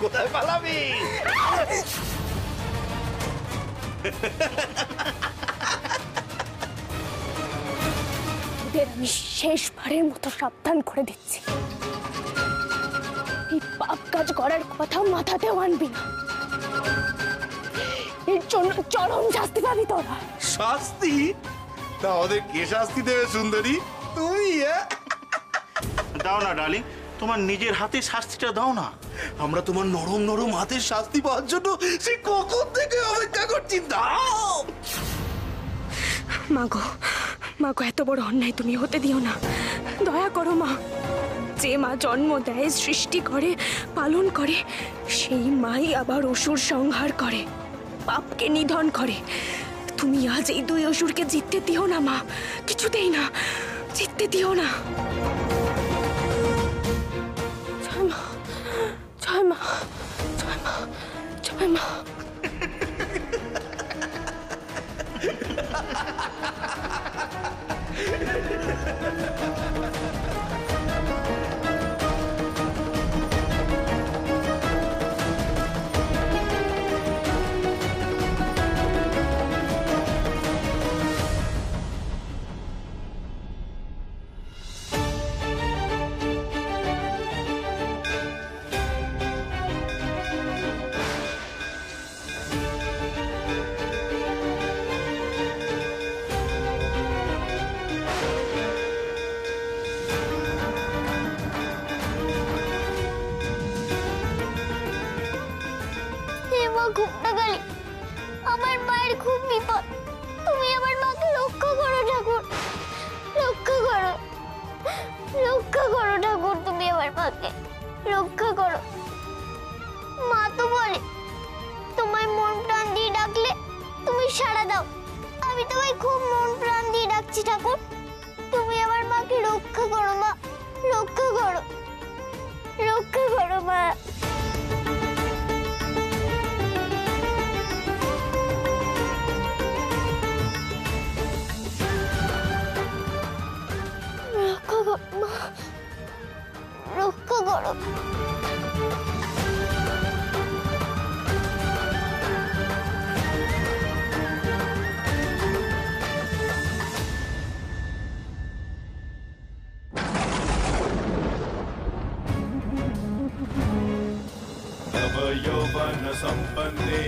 কোথায় পালাবি? আমি শেষবারের মতো সাবধান করে দিচ্ছি, এই পাপ কাজ করার কথা মাথাতেও আনবি না। এর জন্য চরম শাস্তি পাবি তোরা। শাস্তি? তা ওদের কে শাস্তি দেবে সুন্দরী? তুমি? দাও না ডার্লিং, তোমার নিজের হাতে শাস্তিটা দাও না। আমরা তোমার নরম নরম হাতের শাস্তি পাওয়ার জন্য সে কখন থেকে অপেক্ষা করছি। দাও। মাগো, মাগো, এত বড় অন্যায় তুমি হতে দিও না, দয়া করো মা। যে মা জন্ম দেয়, সৃষ্টি করে, পালন করে, সেই মাই আবার অসুর সংহার করে, পাপকে নিধন করে। তুমি আজ এই দুই অসুরকে জিততে দিও না মা, কিছুতেই না, জিততে দিও না। জয় মা, জয় মা, জয় মা, জয় মা। আমার মায়ের খুব বিপদ, তুমি আমার মাকে রক্ষা করো ঠাকুর, রক্ষা করো, রক্ষা করো ঠাকুর, তুমি আমার মাকে রক্ষা করো। মা তো বলে তোমায় মন প্রাণ দিয়ে ডাকলে তুমি সাড়া দাও, আমি তোমায় খুব মন প্রাণ দিয়ে ডাকছি ঠাকুর, তুমি আমার মাকে রক্ষা করো মা, রক্ষা করো, রক্ষা করো মা। রক্ষা করো। यौवन संपन्ने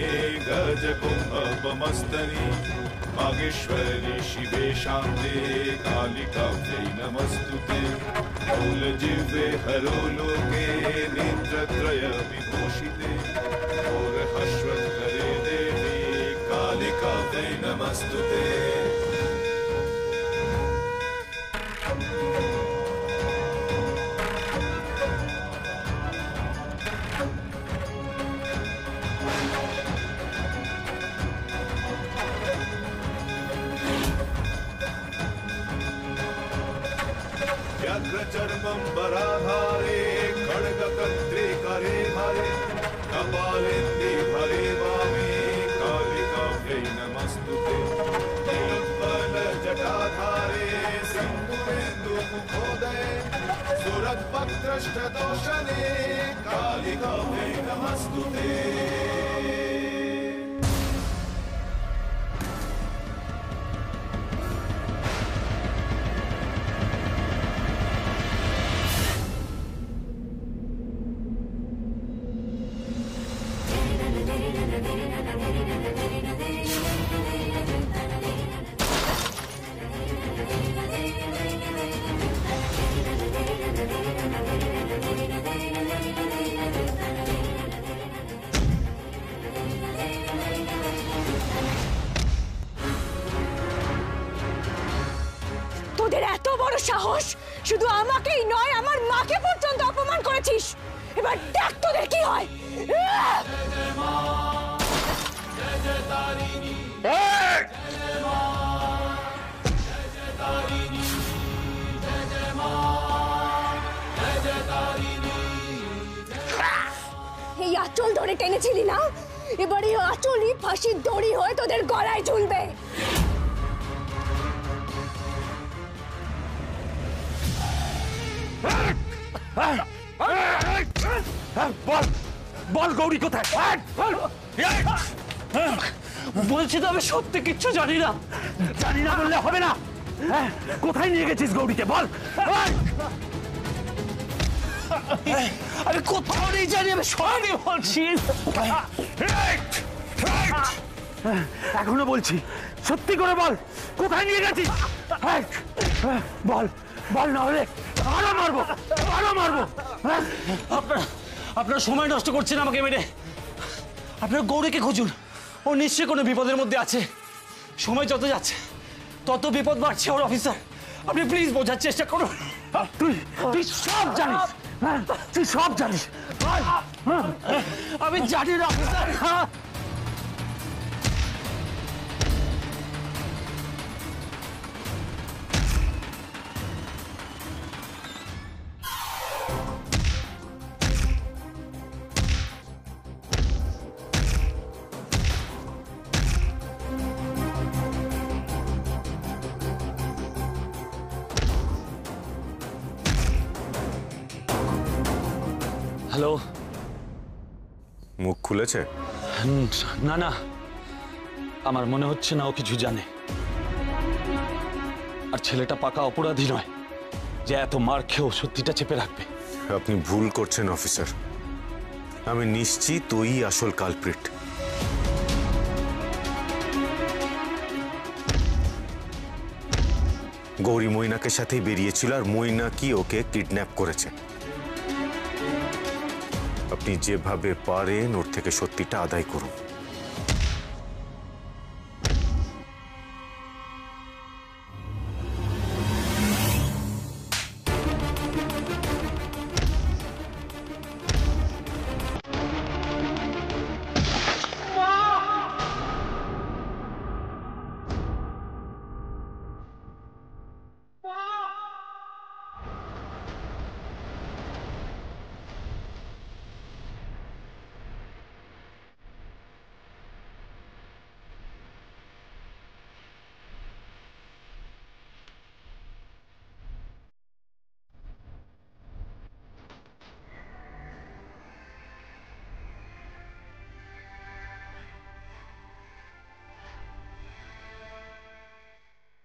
गज कुंभमस्तनि मागेश्वरी शिवे शान्ते कालिकाभ्यै नमस्तुते। मूलजिह्वे हरोलोके नेत्रत्रय विभूषिते घोरहश्वत्करे देवी कालिकाभ्यै नमस्तुते। व्याघ्रचर्मं वराधारे खड्गकर्त्रे करे भारे कपालेन्दे भरे वामे कालिकाभ्यै नमस्तुते। नीलोत्पलजटाधारे सिन्दूरेन्दुमुखोदये सुरद्वक्त्रष्टदोषणे कालिकाभ्यै नमस्तुते। তোদের এত বড় সাহস, শুধু আমাকেই নয় আমার মাকে পর্যন্ত অপমান করেছিস। এবার দেখ তোদের কি হয়। এই আঁচল ধরে টেনেছিলি না, এবার এই আঁচলই ফাঁসির দড়ি হয়ে তোদের গলায় ঝুলবে। বল বল গৌরী কোথায়? বলছি তো আমি সত্যি কিচ্ছু জানি না। জানি না বললে হবে না। কোথায় নিয়ে গেছিস গৌরীকে বল। আমি কোথাও নেই জানি, আমি সবই বলছি। এখনো বলছি, সত্যি করে বল কোথায় নিয়ে গেছিস। বল বল, না হলে আরো মারবো, আরো মারবো। আপনার সময় নষ্ট করছেন আমাকে মেরে। আপনার গৌরীকে খুঁজুন, ও নিশ্চয়ই কোনো বিপদের মধ্যে আছে। সময় যত যাচ্ছে তত বিপদ বাড়ছে ওর। অফিসার, আপনি প্লিজ বোঝার চেষ্টা করুন। তুই সব জানিস, তুই সব জানিস। আমি জানি না অফিসার। হ্যালো, মুখ খুলেছে? না না, আমার মনে হচ্ছে না ও কিছু জানে। আর ছেলেটা পাকা অপরাধী নয় যে এত মার খেয়েও সত্যিটা চেপে রাখবে। আপনি ভুল করছেন অফিসার। আমি নিশ্চিত ওই আসল কালপ্রিট। গৌরী মইনাকে সাথেই বেরিয়েছিল আর মইনা কি ওকে কিডন্যাপ করেছে। আপনি যেভাবে পারেন ওর থেকে সত্যিটা আদায় করুন।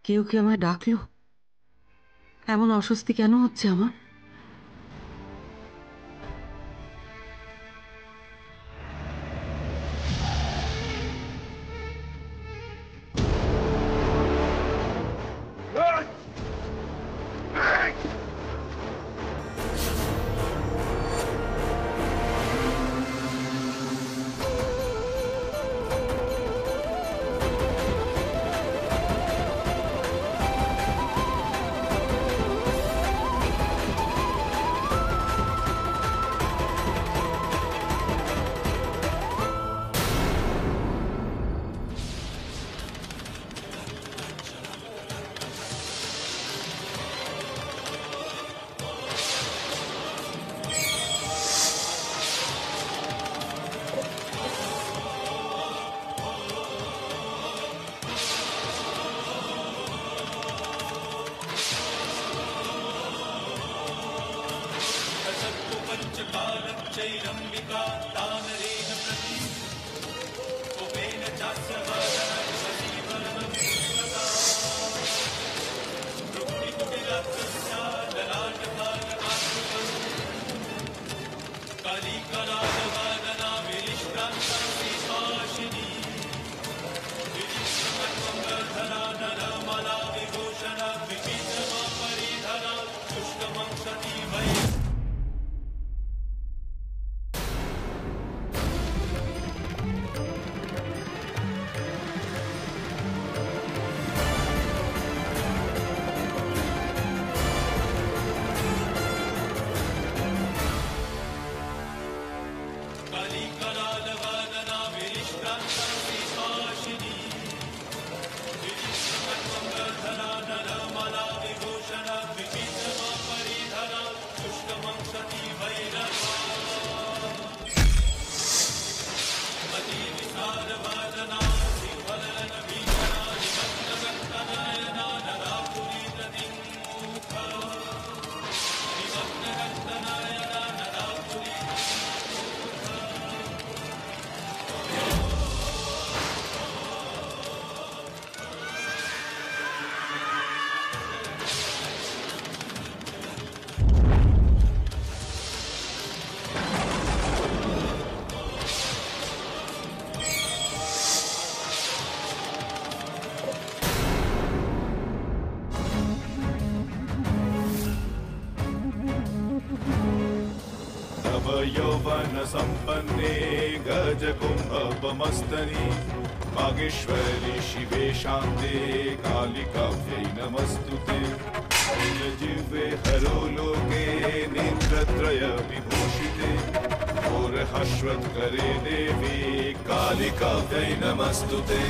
কেউ কি আমায় ডাকলো? এমন অস্বস্তি কেন হচ্ছে আমার? यौवन संपन्ने गजकुम्भपमस्तनि मागेश्वरी शिवे शान्ते कालिकाभ्यै नमस्तुते जिह्वे हरो लोके नेत्रत्रय विभूषिते घोरहश्वत्करे देवी कालिकाभ्यै नमस्तुते।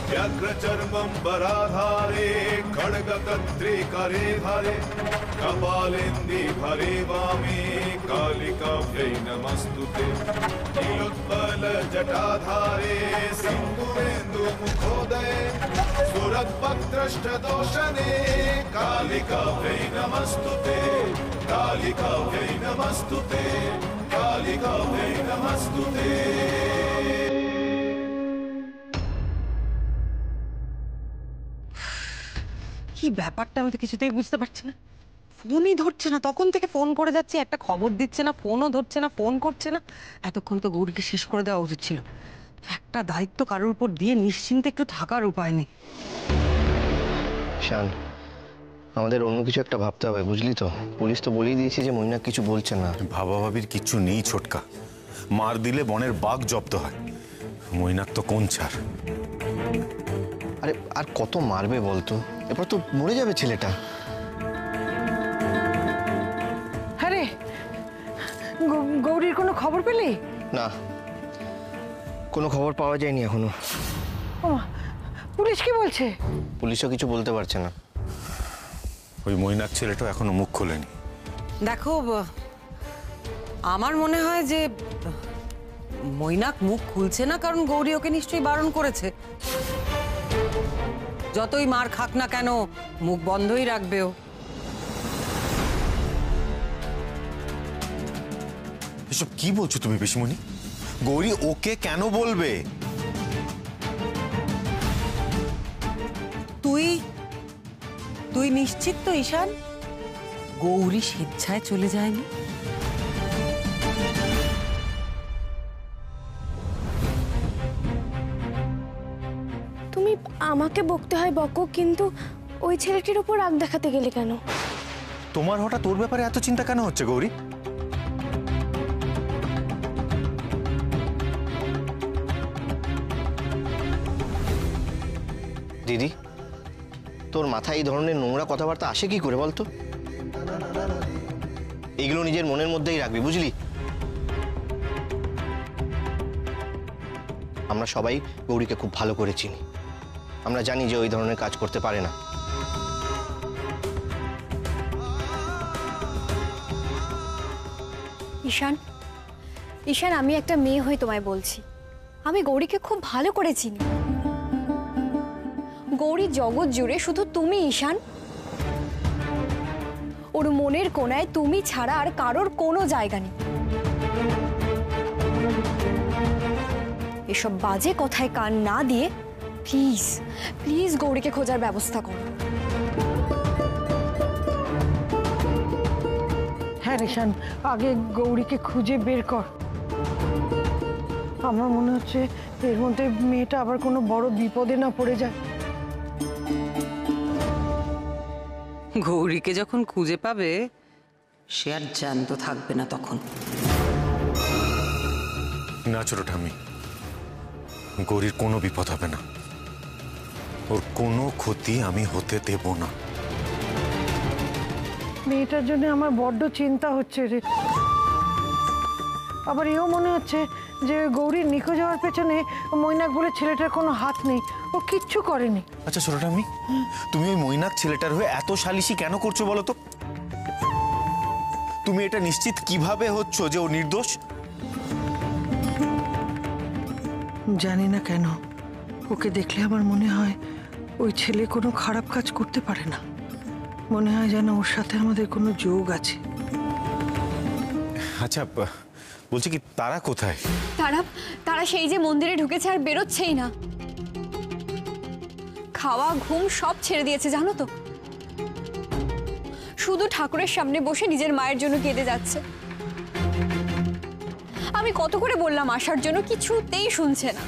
व्याघ्रचर्मम्बराधारे खड्गकर्त्रे करे धारे कपालेन्दि भरे वामे कालिकाभ्यै नमस्तुते। नीलोत्पलजटाधारे सिन्दूरेन्दुमुखोदये सुरद्भक्त्रष्टदोषणे कालिकाभ्यै नमस्तुते कालिकाभ्यै नमस्तुते कालिकाभ्यै नमस्तुते। কি ব্যাপারটা আমি তো কিছুতেই বুঝতে পারছি না। ফোনই ধরছে না, তখন থেকে ফোন করে যাচ্ছে, একটা খবর দিচ্ছে না, ফোনও ধরছে না, ফোন করছে না। এতক্ষণ তো গৌরীকে শেষ করে দেওয়া উচিত ছিল। একটা দায়িত্ব কারোর উপর দিয়ে নিশ্চিন্তে একটু থাকার উপায় নেই। শান, আমাদের অন্য কিছু একটা ভাবতে হবে, বুঝলি তো? পুলিশ তো বলেই দিয়েছে যে মৈনাক কিছু বলছে না। ভাবাভাবির কিচ্ছু নেই ছোটকা। মার দিলে বনের বাঘ জব্দ হয়, মৈনাক তো কোন ছাড়। আরে আর কত মারবে বলতো? এবার তো মরে যাবে ছেলেটা। আরে গৌরীর কোনো খবর পেলি? না, কোনো খবর পাওয়া যায়নি এখনো। পুলিশ কি বলছে? পুলিশও কিছু বলতে পারছে না। ওই মৈনাক ছেলেটা এখনো মুখ খোলেনি। দেখো, আমার মনে হয় যে মৈনাক মুখ খুলছে না কারণ গৌরী ওকে নিশ্চয়ই বারণ করেছে। যতই মার খাক না কেন মুখ বন্ধই রাখবে ও। এসব কি বলছো তুমি পিসিমণি? গৌরী ওকে কেন বলবে? তুই নিশ্চিত তো ঈশান গৌরী স্বেচ্ছায় চলে যায়নি? তুমি আমাকে বকতে হয় বকো, কিন্তু ওই ছেলেটির উপর রাগ দেখাতে গেলে কেন? তোমার হঠাৎ তোর ব্যাপারে এত চিন্তা কেন হচ্ছে গৌরী? দিদি, তোর মাথায় এই ধরনের নোংরা কথাবার্তা আসে কি করে বলতো? এগুলো নিজের মনের মধ্যেই রাখবি, বুঝলি? আমরা সবাই গৌরীকে খুব ভালো করে চিনি। আমরা জানি যে ওই ধরনের কাজ করতে পারে না। ঈশান, ঈশান, আমি একটা মেয়ে হয়ে তোমায় বলছি, আমি গৌরীকে খুব ভালো করে চিনি। গৌরী জগৎ জুড়ে শুধু তুমি ঈশান। ওর মনের কোণায় তুমি ছাড়া আর কারোর কোনো জায়গা নেই। এসব বাজে কথায় কান না দিয়ে প্লিজ প্লিজ গৌরীকে খোঁজার ব্যবস্থা করো। হ্যাঁ ঈশান, আগে গৌরীকে খুঁজে বের কর। আমার মনে হচ্ছে এর মধ্যে মেয়েটা আবার কোনো বড় বিপদে না পড়ে যায়। গৌরীকে যখন খুঁজে পাবে সে আর জ্যান্ত থাকবে না তখন। না ছোট ঠাম্মি, গৌরীর কোনো বিপদ হবে না। ওর কোনো ক্ষতি আমি হতে দেব না। মেয়েটার জন্য আমার বড্ড চিন্তা হচ্ছে রে। আবার এও মনে হচ্ছে যে গৌরীর নিখোঁজ হওয়ার পেছনে মৈনাক বলে ছেলেটার কোনো হাত নেই, ও কিচ্ছু করেনি। আচ্ছা ছোট ঠাম্মি, তুমি ওই মৈনাক ছেলেটার হয়ে এত সালিশি কেন করছো বলো তো? তুমি এটা নিশ্চিত কিভাবে হচ্ছ যে ও নির্দোষ? জানি না কেন ওকে দেখলে আমার মনে হয় ওই ছেলে কোনো খারাপ কাজ করতে পারে না। মনে হয় যেন ওর সাথে আমাদের কোনো যোগ আছে। আচ্ছা বলছি কি, তারা কোথায়? তারা সেই যে মন্দিরে ঢুকেছে আর বেরোচ্ছেই না। খাওয়া ঘুম সব ছেড়ে দিয়েছে জানো তো। শুধু ঠাকুরের সামনে বসে নিজের মায়ের জন্য কেঁদে যাচ্ছে। আমি কত করে বললাম আসার জন্য, কিছুতেই শুনছে না।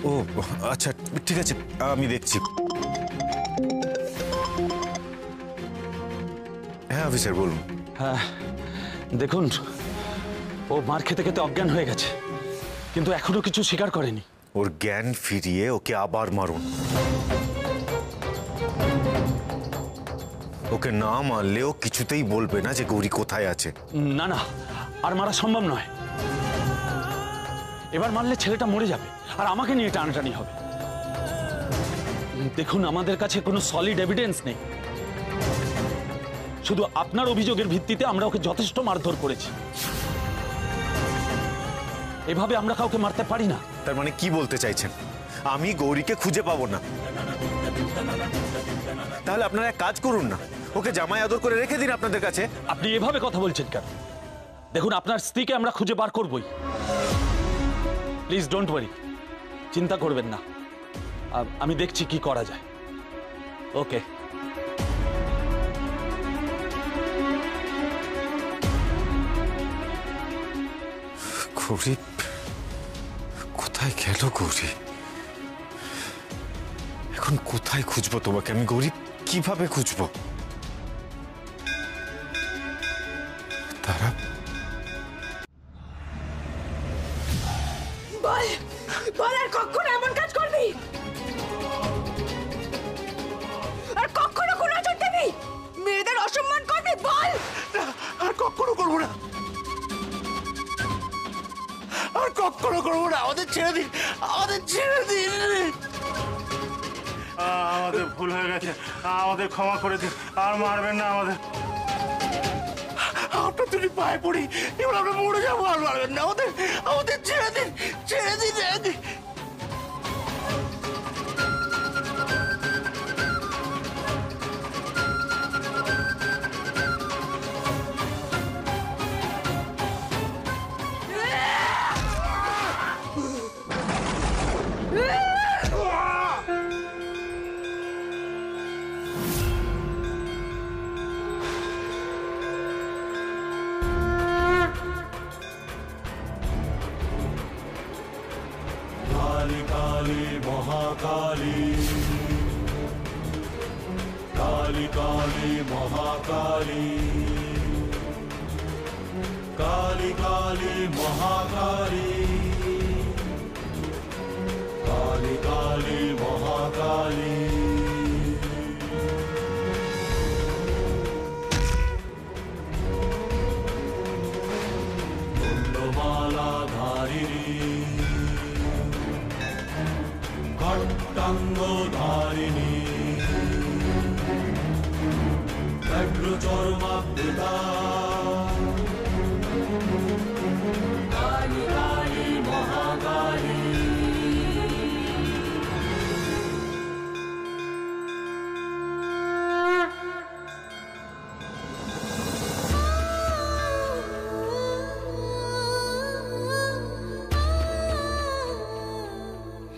ও আচ্ছা ঠিক আছে, আমি দেখছি। হ্যাঁ অফিসার বলুন। হ্যাঁ দেখুন, ও মার খেতে খেতে অজ্ঞান হয়ে গেছে, কিন্তু এখনো কিছু স্বীকার করেনি। ওর জ্ঞান ফিরিয়ে ওকে আবার মারুন। ওকে না মারলেও কিছুতেই বলবে না যে গৌরী কোথায় আছে। না না, আর মারা সম্ভব নয়। এবার মারলে ছেলেটা মরে যাবে, আর আমাকে নিয়ে টানাটানি হবে। দেখুন, আমাদের কাছে কোনো সলিড এভিডেন্স নেই, শুধু আপনার অভিযোগের ভিত্তিতে আমরা ওকে যথেষ্ট মারধর করেছি। এভাবে আমরা কাউকে মারতে পারি না। তার মানে কি বলতে চাইছেন? আমি গৌরীকে খুঁজে পাবো না? তাহলে আপনারা এক কাজ করুন না, ওকে জামাই আদর করে রেখে দিন আপনাদের কাছে। আপনি এভাবে কথা বলছেন কেন? দেখুন, আপনার স্ত্রীকে আমরা খুঁজে বার করবই। প্লিজ ডোন্ট ওয়ারি, চিন্তা করবেন না। আমি দেখছি কি করা যায়। ওকে। গৌরী কোথায় গেল? গৌরী এখন কোথায় খুঁজবো তোমাকে আমি? গৌরী কিভাবে খুঁজবো? তারা বল বল, আর কখনো এমন কাজ করবি? আর কখনো কোনো আচরণ দেবি? মেয়েদের অসম্মান করবি? বল। আর কখনো করবো না, আর কখনো করবো না। আমাদের ছেড়ে দিন, আমাদের ছেড়ে দিন। আমাদের ভুল হয়ে গেছে, আমাদের ক্ষমা করে দিন, আর মারবেন না আমাদের। আপনার তুমি পায়ে পড়ি, এবার আমরা মরে যাবো, আর মারবেন না আমাদের। আমাদের ছেড়ে দিন, ছেড়ে দিন। काली काली महाकाली, काली काली महाकाली, काली काली महाकाली, काली काली महाकाली। मुंडमाला धारिणी, खट्टांगधारिणी, व्यग्रचर्मावृता, काली काली महाकाली।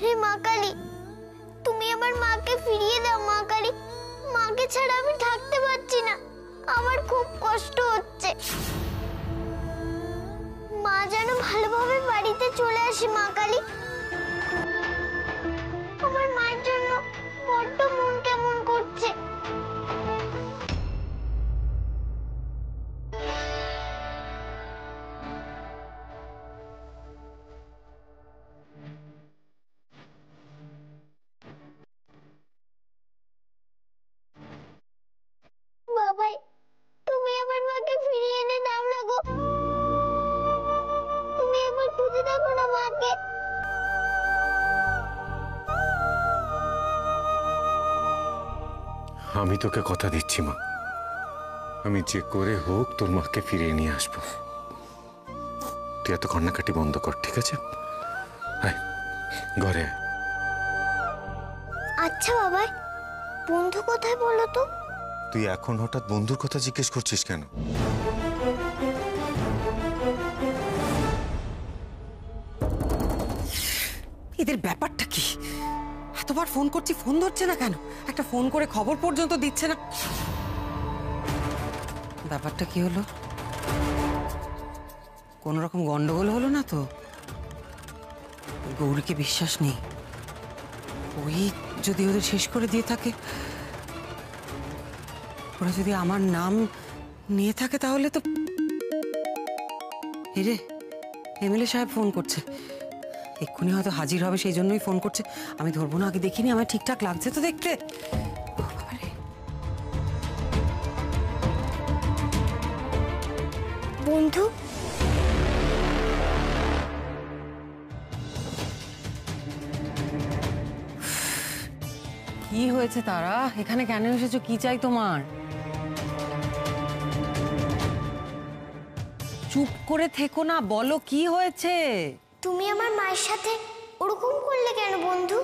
হে মা কালী, তুমি আমার মাকে ফিরিয়ে দাও। মা কালী, মাকে ছাড়া আমি থাকতে পারছি না, আমার খুব কষ্ট হচ্ছে। মা যেন ভালোভাবে বাড়িতে চলে আসে। মা কালী, আমার মায়ের জন্য বড্ড মন কেমন করছে। বাবাই, তুমি আমার মাকে ফিরিয়ে এনে দাও না গো। তুমি একবার খুঁজে দেখো না মাকে। আমি তোকে কথা দিচ্ছি মা, আমি যে করে হোক তোর মাকে ফিরিয়ে নিয়ে আসবো। তুই এত কান্নাকাটি বন্ধ কর, ঠিক আছে? আয় ঘরে আয়। আচ্ছা বাবাই, বন্ধু কোথায় বলো তো? তুই এখন হঠাৎ বন্ধুর কথা জিজ্ঞেস করছিস কেন? এদের ব্যাপারটা কি? এতবার ফোন করছি, ফোন ধরছে না কেন? একটা ফোন করে খবর পর্যন্ত দিচ্ছে না। ব্যাপারটা কি হলো? কোন রকম গন্ডগোল হলো না তো? গৌরীকে বিশ্বাস নেই, ওই যদি ওদের শেষ করে দিয়ে থাকে, ওরা যদি আমার নাম নিয়ে থাকে তাহলে তো। রে এমএলএ সাহেব ফোন করছে, এক্ষুনি হয়তো হাজির হবে, সেই জন্যই ফোন করছে। আমি ধরবো না, আগে দেখিনি আমার ঠিকঠাক লাগছে তো দেখতে। বন্ধু, কি হয়েছে তারা? এখানে কেন এসেছো? কি চাই তোমার? চুপ করে থেকো না, বলো কি হয়েছে? তুমি আমার মায়ের সাথে ওরকম করলে কেন বন্ধু?